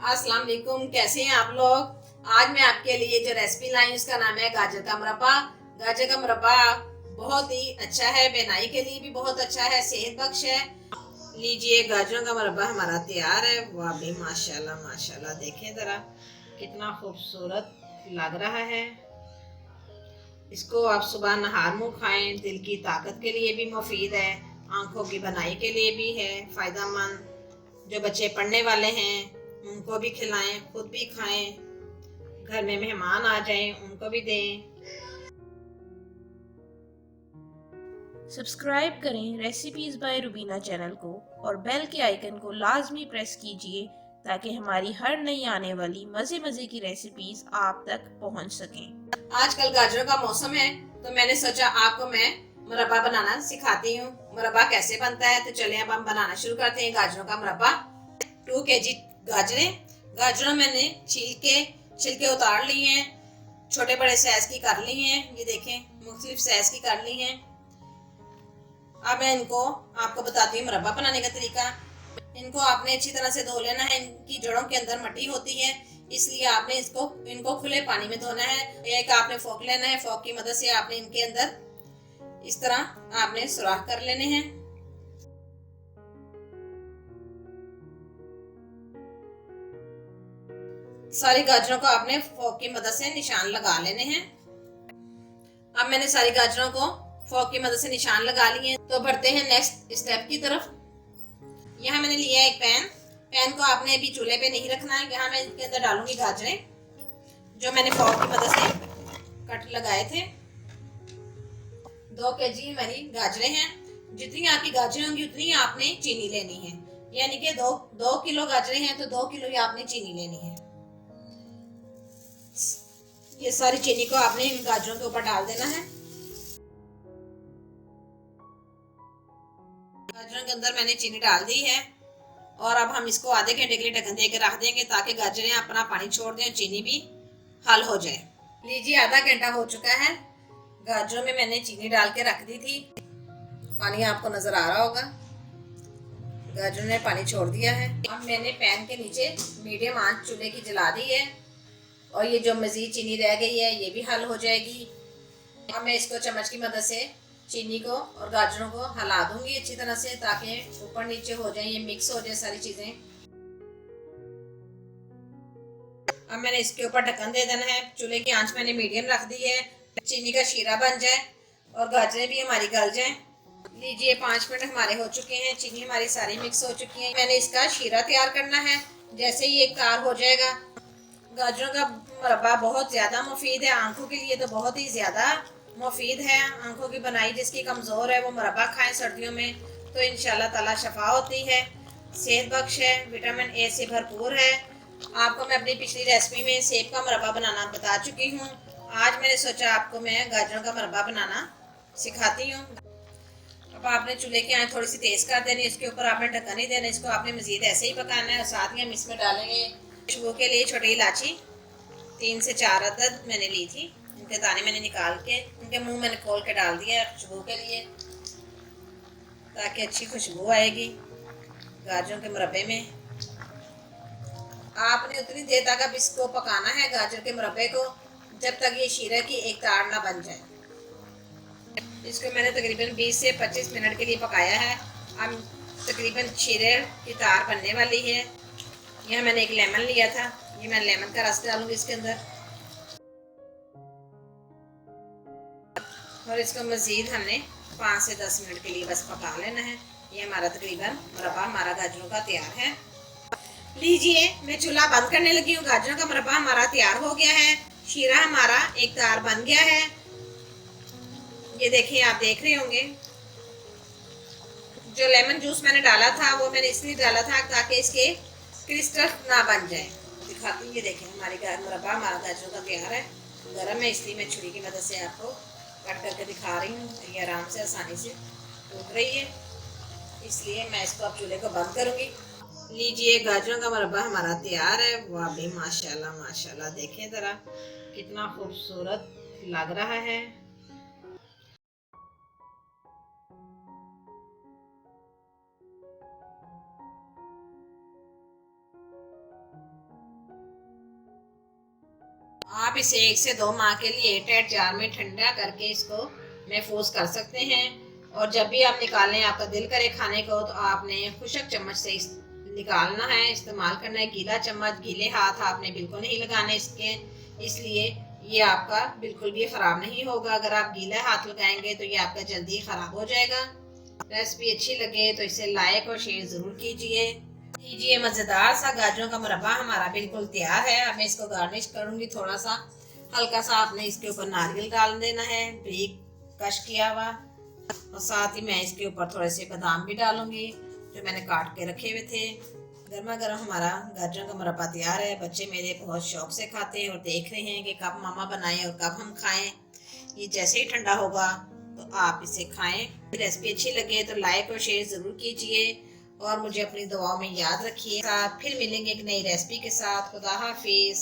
अस्सलाम वालेकुम, कैसे हैं आप लोग। आज मैं आपके लिए जो रेसिपी लाई हूँ उसका नाम है गाजर का मुरब्बा। गाजर का मुरब्बा बहुत ही अच्छा है, बनाई के लिए भी बहुत अच्छा है, सेहत बख्श है। लीजिए, गाजरों का मुरब्बा हमारा तैयार है। वाह भी माशाल्लाह माशाल्लाह, देखें ज़रा कितना खूबसूरत लग रहा है। इसको आप सुबह नहार मुँह खाएं, दिल की ताकत के लिए भी मुफीद है, आंखों की बनाई के लिए भी है फ़ायदेमंद। जो बच्चे पढ़ने वाले हैं उनको भी खिलाएं, खुद भी खाएं, घर में मेहमान आ जाएं उनको भी दें। सब्सक्राइब करें रेसिपीज़ बाय रुबीना चैनल को और बेल के आइकन को लाजमी प्रेस कीजिए ताकि हमारी हर नई आने वाली मज़े मज़े की रेसिपीज़ आप तक पहुंच सकें। आजकल गाजरों का मौसम है तो मैंने सोचा आपको मैं मुरब्बा बनाना सिखाती हूँ। मुरब्बा कैसे बनता है, तो चलिए अब हम बनाना शुरू करते हैं गाजरों का मुरब्बा। 2 kg गाजरें। गाजरों मैंने छिलके उतार लिए हैं, छोटे बड़े साइज की कर ली हैं। ये देखें, मुख्तलिफ साइज की कर ली हैं। अब मैं इनको आपको बताती हूँ मुरब्बा बनाने का तरीका। इनको आपने अच्छी तरह से धो लेना है। इनकी जड़ों के अंदर मट्टी होती है, इसलिए आपने इनको खुले पानी में धोना है। एक आपने फोक लेना है, फोक की मदद से आपने इनके अंदर इस तरह आपने सुराख कर लेने हैं। सारी गाजरों को आपने फोक की मदद से निशान लगा लेने हैं। अब मैंने सारी गाजरों को फोक की मदद से निशान लगा लिए, तो बढ़ते हैं नेक्स्ट स्टेप की तरफ। यहाँ मैंने लिया एक पैन को आपने अभी चूल्हे पे नहीं रखना है। यहाँ मैं इसके अंदर डालूंगी गाजरें जो मैंने फोक की मदद से कट लगाए थे। 2 kg हमारी गाजरें हैं। जितनी आपकी गाजरें होंगी उतनी आपने चीनी लेनी है, यानी कि दो किलो गाजरें हैं तो 2 किलो ही आपने चीनी लेनी है। ये सारी चीनी को आपने इन गाजरों के ऊपर डाल देना है। गाजरों के अंदर मैंने चीनी डाल दी है और अब हम इसको आधे घंटे के लिए ढक्कन दे के रख देंगे ताकि गाजरें अपना पानी छोड़ दें और चीनी भी हल हो जाए। लीजिए, आधा घंटा हो चुका है। गाजरों में मैंने चीनी डाल के रख दी थी, पानी आपको नजर आ रहा होगा। गाजरों ने पानी छोड़ दिया है। अब मैंने पैन के नीचे मीडियम आंच चूल्हे की जला दी है और ये जो मजीद चीनी रह गई है ये भी हल हो जाएगी। अब मैं इसको चम्मच की मदद से चीनी को और गाजरों को हिला दूंगी अच्छी तरह से ताकि ऊपर नीचे हो जाए, ये मिक्स हो जाए सारी चीजें। अब मैंने इसके ऊपर ढक्कन दे देना है। चूल्हे की आंच मैंने मीडियम रख दी है, चीनी का शीरा बन जाए और गाजरें भी हमारी गल जाए। लीजिए, 5 मिनट हमारे हो चुके हैं, चीनी हमारी सारी मिक्स हो चुकी है। मैंने इसका शीरा तैयार करना है। जैसे ही एक तैयार हो जाएगा, गाजरों का मुरब्बा बहुत ज़्यादा मुफीद है, आंखों के लिए तो बहुत ही ज़्यादा मुफीद है। आंखों की बनाई जिसकी कमज़ोर है वो मुरब्बा खाएं सर्दियों में तो इंशाल्लाह ताला शफा होती है, सेहत बख्श है, विटामिन ए से भरपूर है। आपको मैं अपनी पिछली रेसिपी में सेब का मुरब्बा बनाना बता चुकी हूँ। आज मैंने सोचा आपको मैं गाजरों का मुरब्बा बनाना सिखाती हूँ। अब आपने चूल्हे की आंच थोड़ी सी तेज़ कर देनी, इसके ऊपर आपने ढक्कन नहीं देना, इसको आपने मज़ीद ऐसे ही पकाना है। और साथ ही हम इसमें डालेंगे खुशबू के लिए छोटी इलायची, 3 से 4 अदद मैंने ली थी। उनके दाने मैंने निकाल के उनके मुंह मैंने खोल के डाल दिया खुशबू के लिए, ताकि अच्छी खुशबू आएगी गाजरों के मुरब्बे में। आपने उतनी देर तक अब इसको पकाना है गाजर के मुरब्बे को जब तक ये शीरे की एक तार ना बन जाए। इसको मैंने तकरीबन 20 से 25 मिनट के लिए पकाया है। अब तकरीबन शीरे की तार बनने वाली है। यहाँ मैंने एक लेमन लिया था, ये मैं लेमन का रस डालूंगी इसके अंदर और इसको मज़ीद हमने 5 से 10 मिनट के लिए बस पका लेना है। ये हमारा तकरीबन मुरब्बा हमारा गाजरों का तैयार है। लीजिए, मैं चूल्हा बंद करने लगी हूँ। गाजरों का मुरब्बा हमारा तैयार हो गया है, शीरा हमारा एक तार बन गया है। ये देखिए, आप देख रहे होंगे जो लेमन जूस मैंने डाला था वो मैंने इसलिए डाला था ताकि इसके क्रिस्टल ना बन जाए। दिखाती हूँ, ये देखें हमारी मुरब्बा हमारा गाजरों का तैयार है। गर्म है इसलिए मैं छुरी की मदद से आपको कट करके दिखा रही हूँ। ये आराम से आसानी से टूट रही है, इसलिए मैं इसको अब चूल्हे को बंद करूँगी। लीजिए, गाजरों का मुरब्बा हमारा तैयार है। वाह भी माशाल्लाह माशाल्लाह, देखें ज़रा कितना खूबसूरत लग रहा है। आप इसे 1 से 2 माह के लिए एयरटाइट जार में ठंडा करके इसको महफूज कर सकते हैं। और जब भी आप निकालें, आपका दिल करे खाने को, तो आपने खुशक चम्मच से निकालना है, इस्तेमाल करना है। गीला चम्मच, गीले हाथ आपने बिल्कुल नहीं लगाने इसके, इसलिए ये आपका बिल्कुल भी ख़राब नहीं होगा। अगर आप गीला हाथ लगाएंगे तो ये आपका जल्दी ख़राब हो जाएगा। रेसिपी अच्छी लगे तो इसे लाइक और शेयर ज़रूर कीजिए। मज़ेदार सा गाजरों का मुरब्बा हमारा बिल्कुल तैयार है। अब मैं इसको गार्निश करूँगी। थोड़ा सा हल्का सा आपने इसके ऊपर नारियल डाल देना है, बारीक कश किया हुआ, और साथ ही मैं इसके ऊपर थोड़े से बादाम भी डालूंगी जो मैंने काट के रखे हुए थे। गर्मा गर्म हमारा गाजरों का मुरब्बा तैयार है। बच्चे मेरे बहुत शौक से खाते हैं और देख रहे हैं कि कब मामा बनाएं और कब हम खाएं। ये जैसे ही ठंडा होगा तो आप इसे खाएं। रेसिपी अच्छी लगे तो लाइक और शेयर ज़रूर कीजिए और मुझे अपनी दुआओं में याद रखिए। फिर मिलेंगे एक नई रेसिपी के साथ। खुदा हाफिज़।